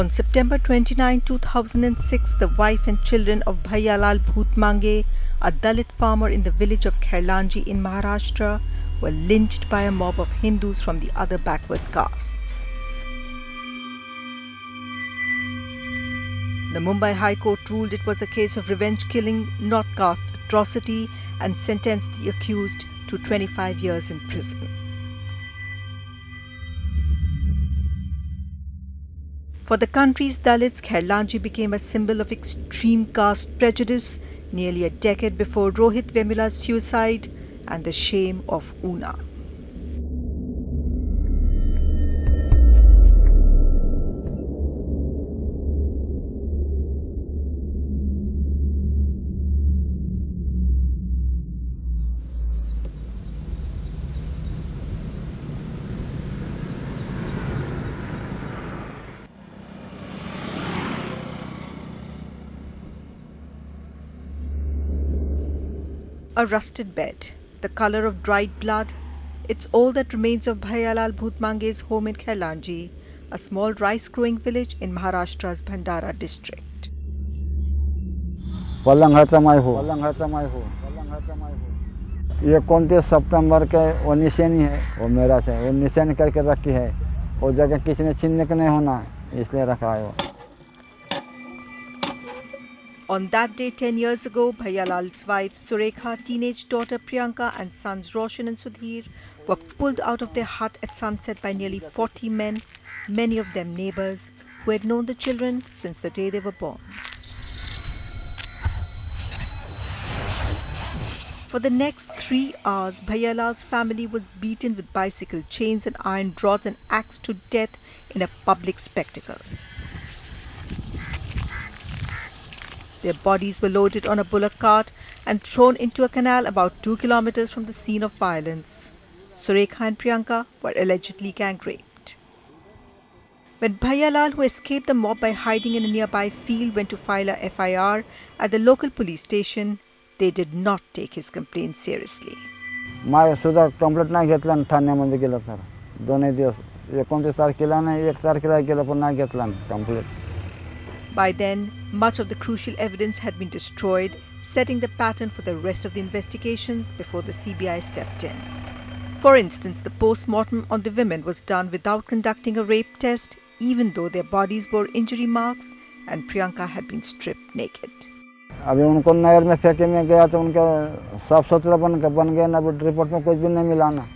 On September 29, 2006, the wife and children of Bhaiyalal Bhutmange, a Dalit farmer in the village of Khairlanji in Maharashtra, were lynched by a mob of Hindus from the other backward castes. The Mumbai High Court ruled it was a case of revenge killing, not caste atrocity, and sentenced the accused to 25 years in prison. For the country's Dalits, Khairlanji became a symbol of extreme caste prejudice nearly a decade before Rohith Vemula's suicide and the shame of Una. A rusted bed, the color of dried blood, it's all that remains of Bhaiyalal Bhutmange's home in Khairlanji, a small rice-growing village in Maharashtra's Bhandara district. ये 29 सितंबर के वो निशानी है, वो मेरा से वो निशानी करके रखी है, वो जगह किसी ने छीनने को नहीं होना, इसलिए रखा है वो. On that day 10 years ago, Bhaiyalal's wife Surekha, teenage daughter Priyanka and sons Roshan and Sudhir were pulled out of their hut at sunset by nearly 40 men, many of them neighbors, who had known the children since the day they were born. For the next 3 hours, Bhaiyalal's family was beaten with bicycle chains and iron rods and axed to death in a public spectacle. Their bodies were loaded on a bullock cart and thrown into a canal about 2 kilometers from the scene of violence. Surekha and Priyanka were allegedly gang raped. When Bhaiyalal, who escaped the mob by hiding in a nearby field, went to file a FIR at the local police station, they did not take his complaint seriously. मैं सुद्धा complaint नाही घेतला ठाण्यामध्ये गेला sir. 2 दिवस 29 तारखेला नाही 1 तारखेला गेला पण नाही घेतला complaint. By then, much of the crucial evidence had been destroyed, setting the pattern for the rest of the investigations before the CBI stepped in. For instance, the post-mortem on the women was done without conducting a rape test, even though their bodies bore injury marks and Priyanka had been stripped naked. अभी उनको नहर में फेंके में गया तो उनका साफ सुथरा बन गया ना, रिपोर्ट में कुछ भी नहीं मिला ना.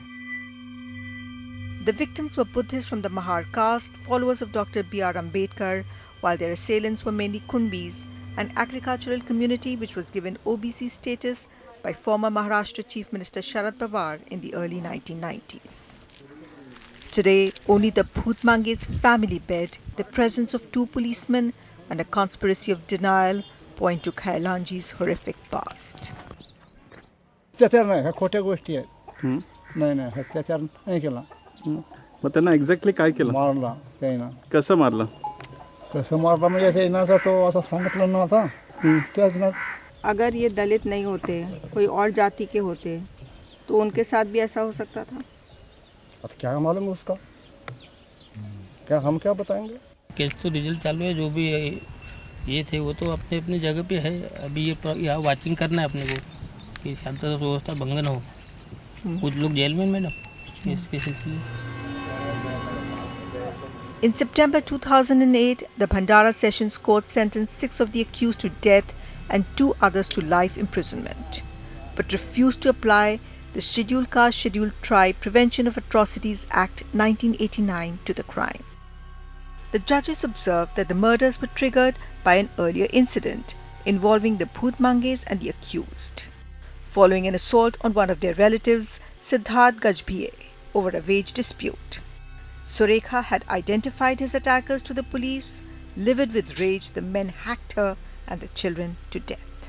The victims were Buddhists from the Mahar caste, followers of Dr. B.R. Ambedkar, while their assailants were mainly Kunbis, an agricultural community which was given OBC status by former Maharashtra Chief Minister Sharad Pawar in the early 1990s. Today, only the Bhutmange's family bed, the presence of 2 policemen, and a conspiracy of denial point to Khairlanji's horrific past. मग त्यांना exactly काय केलं? मारला त्यानं. कसं मारलं? कसं मारला म्हणजे ऐसे इनाचा तो ऐसा सांगितलं नव्हता. त्याच ना. अगर ये दलित नहीं होते, कोई और जाति के होते, तो उनके साथ भी ऐसा हो सकता था. अब क्या मालूम उसका, क्या हम क्या बताएंगे. केस तो रिजल्ट चालू है, जो भी ये थे वो तो अपने अपनी जगह पे है. अभी ये यहाँ वाचिंग करना है अपने को कि शांति व्यवस्था भंग न हो. कुछ लोग जेल में madam. In September 2008, the Bhandara Sessions Court sentenced 6 of the accused to death and 2 others to life imprisonment, but refused to apply the Scheduled Caste, Scheduled Tribe Prevention of Atrocities Act 1989 to the crime. The judges observed that the murders were triggered by an earlier incident involving the Bhutmanges and the accused, following an assault on one of their relatives, Siddharth Gajbhiye, over a wage dispute. Surekha had identified his attackers to the police. Livid with rage, the men hacked her and the children to death.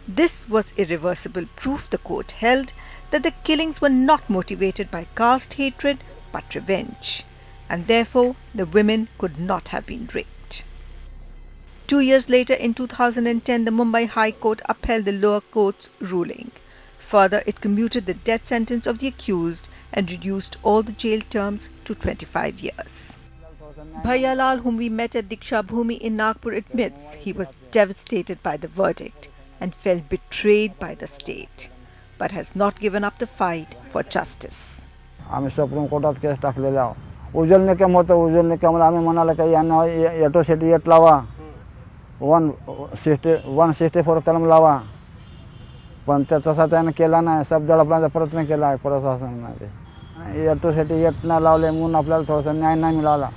This was irreversible proof, the court held, that the killings were not motivated by caste hatred but revenge, and therefore the women could not have been raped. 2 years later, in 2010, the Mumbai High Court upheld the lower court's ruling. Further, it commuted the death sentence of the accused and reduced all the jail terms to 25 years. Bhaiya Lal, whom we met at Diksha Bhumi in Nagpur, admits he was devastated by the verdict and felt betrayed by the state, but has not given up the fight for justice. आम्ही supreme कोर्टात case टाकलेल्या उजलने काम होतं उजलने काम आम्ही म्हणाले की यांना एट्रोसिटी एक्ट लावा 164 कलम लावा पण तसा त्याने केला नाही सब दडपण्याचा प्रयत्न केला आहे प्रशासनाने एट्रोसिटी एक्ट न लावले म्हणून आपल्याला थोडासा न्याय नाही मिळाला.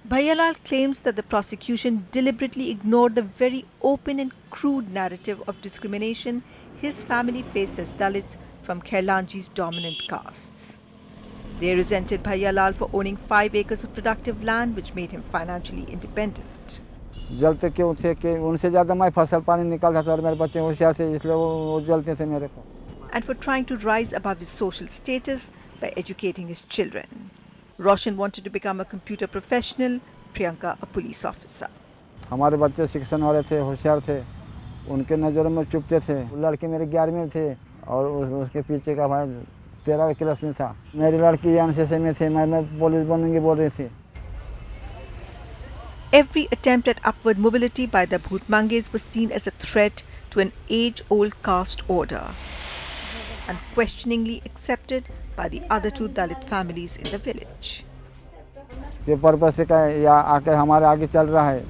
Bhaiya Lal claims that the prosecution deliberately ignored the very open and crude narrative of discrimination his family faced as Dalits from Khairlanji's dominant castes. They resented Bhaiya Lal for owning 5 acres of productive land which made him financially independent. जलते क्यों थे कि उनसे ज़्यादा मैं फसल पानी निकालता था और मेरे बच्चे होशियार थे इसलिए वो जलते थे मेरे को. And for trying to rise above his social status by educating his children. Roshan wanted to become a computer professional, Priyanka a police officer. हमारे बच्चे शिक्षण वाले थे होशियार थे उनके नज़रों में चुपते थे. लड़के मेरे 11वीं में थे और उसके पीछे का भाई 13वीं क्लास में था. मेरी लड़की एनसीसी में थी मैं पुलिस बनूंगी बोल रही थी. Every attempt at upward mobility by the Bhutmanges was seen as a threat to an age-old caste order, unquestioningly accepted by the other 2 Dalit families in the village. Paper पर से का या आकर हमारे आगे चल रहा है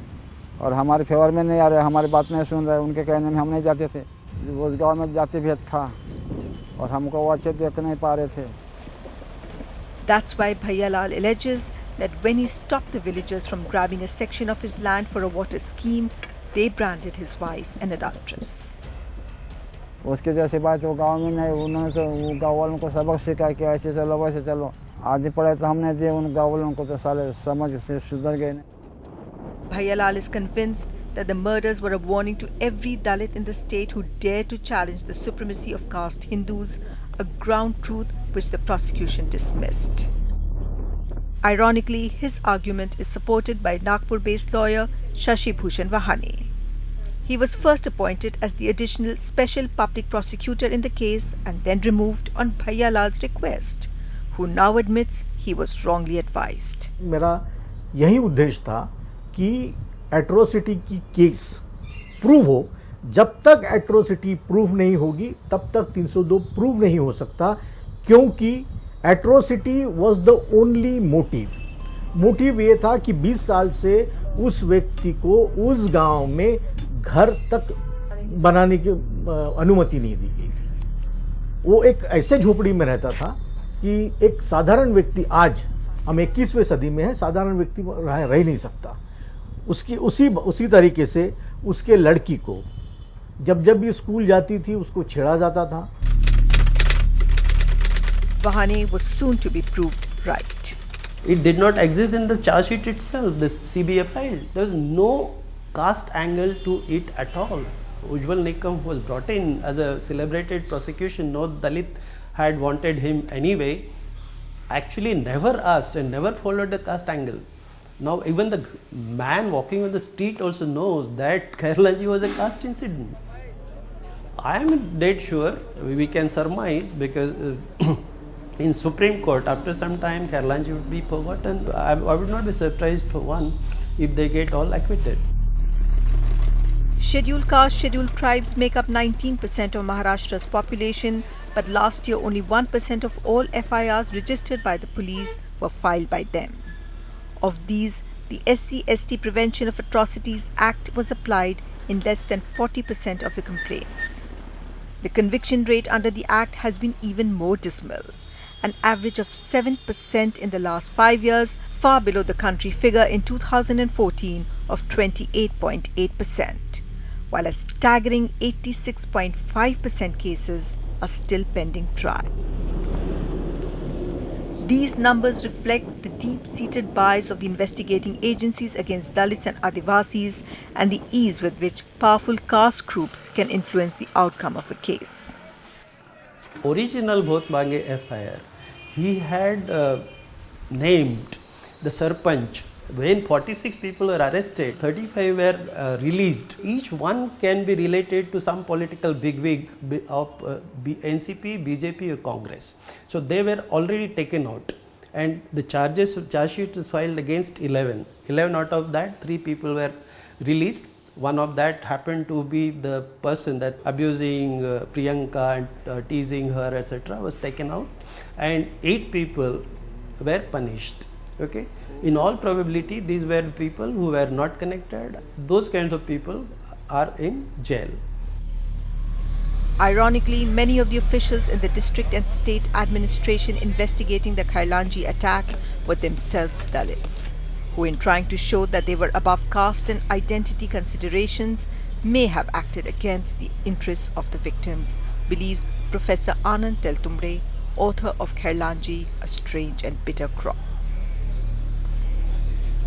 और हमारे फेवर में नहीं आ रहा है हमारी बात नहीं सुन रहा है उनके कहने में हम नहीं जाते थे. उस गांव में जाति भेद था और हमको वो अच्छे देख नहीं पा रहे थे. That's why Bhaiya Lal alleges that when he stopped the villagers from grabbing a section of his land for a water scheme, they branded his wife an adulteress. उसके जैसी बात वो गांव में नहीं उन्होंने तो वो गाँव वालों को सबक सिखाया कि ऐसे चलो वैसे चलो. आधी पढ़ाई तो हमने दी उन गाँव वालों को तो साले समझ से सुधर गए. Bhaiya Lal is convinced that the murders were a warning to every Dalit in the state who dared to challenge the supremacy of caste Hindus, a ground truth which the prosecution dismissed. Ironically, his argument is supported by Nagpur-based lawyer Shashi Bhushan Vahane. He was first appointed as the additional special public prosecutor in the case and then removed on Bhaiya Lal's request, who now admits he was wrongly advised. मेरा यही उद्देश्य था कि atrocity की case prove हो. जब तक atrocity prove नहीं होगी तब तक 302 प्रूव नहीं हो सकता क्योंकि atrocity was the only motive. Motive ये था कि 20 साल से उस व्यक्ति को उस गांव में घर तक बनाने की अनुमति नहीं दी गई. वो एक ऐसे झोपड़ी में रहता था कि एक साधारण व्यक्ति, आज हम 21वीं सदी में है, साधारण व्यक्ति रह नहीं सकता. उसकी उसी तरीके से उसके लड़की को जब भी स्कूल जाती थी उसको छेड़ा जाता था. Vahane was soon to be proved right. It did not exist in the charge sheet itself, this CBA file. There was no caste angle to it at all. Ujjwal Nikam was brought in as a celebrated prosecution. No Dalit had wanted him anyway. Actually never asked and never followed the caste angle. Now even the man walking on the street also knows that Khairlanji was a caste incident. I am dead sure, we can surmise, because in Supreme Court after some time Khairlanji would be forgotten. I would not be surprised for one if they get all acquitted. Scheduled castes, scheduled tribes make up 19% of Maharashtra's population, but last year only 1% of all FIRs registered by the police were filed by them. Of these, the SC/ST Prevention of Atrocities Act was applied in less than 40% of the complaints. The conviction rate under the Act has been even more dismal, an average of 7% in the last 5 years, far below the country figure in 2014 of 28.8%, while a staggering 86.5% cases are still pending trial. These numbers reflect the deep-seated bias of the investigating agencies against Dalits and Adivasis and the ease with which powerful caste groups can influence the outcome of a case. Original Bhutmange FIR, he had named the Sarpanch. When 46 people were arrested, 35 were released. Each one can be related to some political bigwig of NCP, BJP or Congress. So they were already taken out. and the charge sheet was filed against 11. 11 out of that, 3 people were released. One of that happened to be the person that abusing Priyanka and teasing her, etc., was taken out, and 8 people were punished. Okay, in all probability, these were people who were not connected. Those kinds of people are in jail. Ironically, many of the officials in the district and state administration investigating the Khairlanji attack were themselves Dalits, who, in trying to show that they were above caste and identity considerations, may have acted against the interests of the victims, believes Professor Anand Teltumbre, author of Khairlanji, A Strange and Bitter Crop.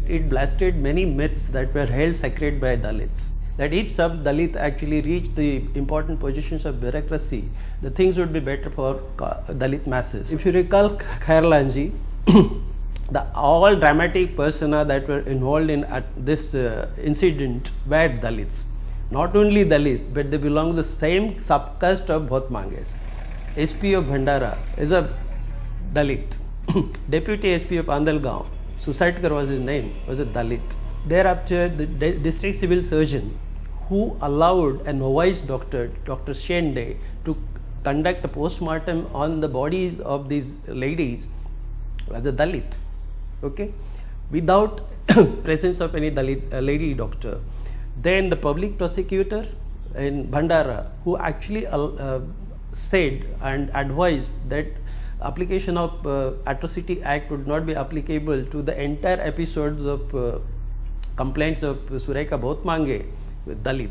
It blasted many myths that were held sacred by Dalits. That if some Dalit actually reached the important positions of bureaucracy, the things would be better for Dalit masses. If you recall Khairlanji, the all dramatic persona that were involved in this incident were Dalits. Not only Dalit, but they belong to the same subcaste of Bhotmanges. SP of Bhandara is a Dalit. Deputy SP of Andalgaon, Susaitkar was his name, was a Dalit. Thereafter, the district civil surgeon who allowed a novice doctor, Dr. Shende, to conduct a post-mortem on the bodies of these ladies was a Dalit, okay, without presence of any Dalit lady doctor. Then the public prosecutor in Bhandara, who actually said and advised that application of Atrocity Act would not be applicable to the entire episodes of complaints of Sureka Bhotmange with Dalit.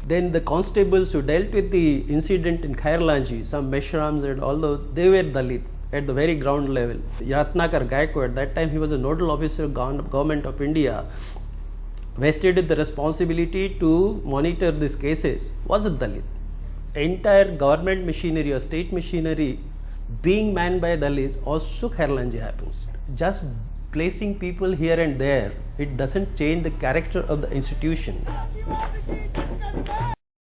Then the constables who dealt with the incident in Khairlanji, some Meshrams and all those, they were Dalit at the very ground level. Ratnakar Gaikwad, that time he was a nodal officer of Government of India, vested with the responsibility to monitor these cases, was a Dalit. Entire government machinery or state machinery being manned by Dalits, also Khairlanji happens. Just placing people here and there, it doesn't change the character of the institution.